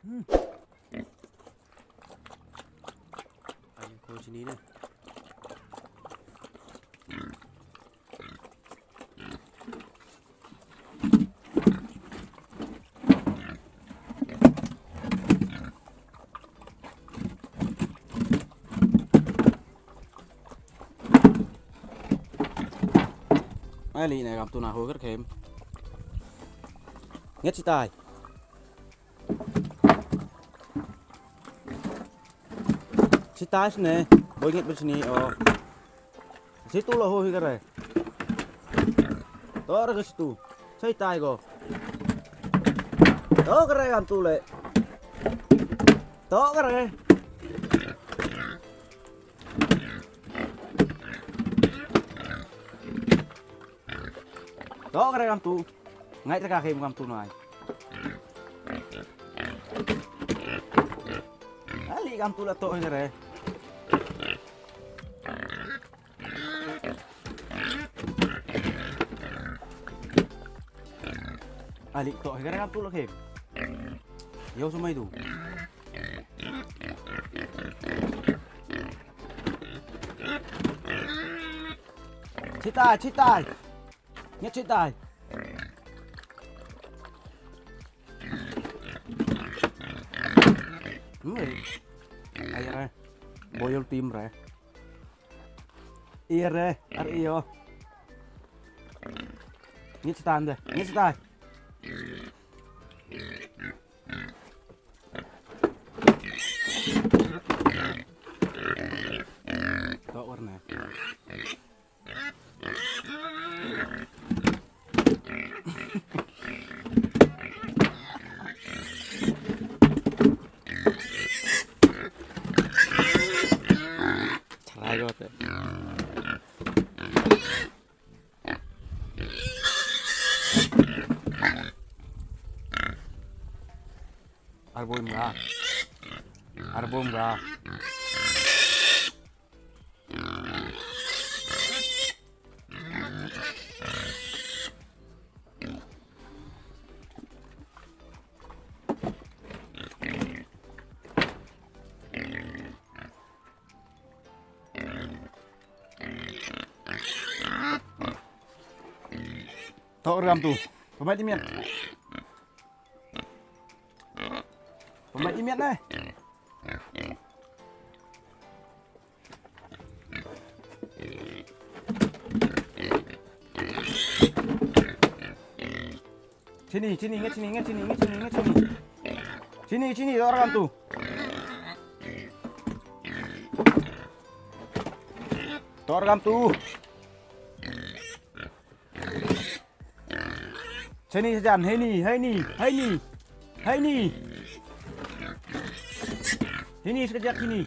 Ayam kau sini ni. Ai lì này gặp tụi nào hồi rất kém. Nhất chi tài. Chi tài nè, bôi nhất bên sini situ lah hồi cái này. Đó là cái situ. Chi tài go. Đó cái này gặp tụi lệ. Đó cái này. Đó cái này làm tù ngay tất cả khi làm tù này ali làm tù là tội rồi đấy ali tội cái này làm tù là khem yêu số mấy đủ chết tai nhất chết tài ai ra boil tim ra ia ra ar io nhất chết tài nhất chết tài đó warna Cerai got it. Arbum ra. Thọ ram tu, pemain di mian. Pemain di mian này. Sini, ingat sini. Sini, thọ ram tu. Thọ ram tu. Sini sajan, hai ni. Ini sekejap sini.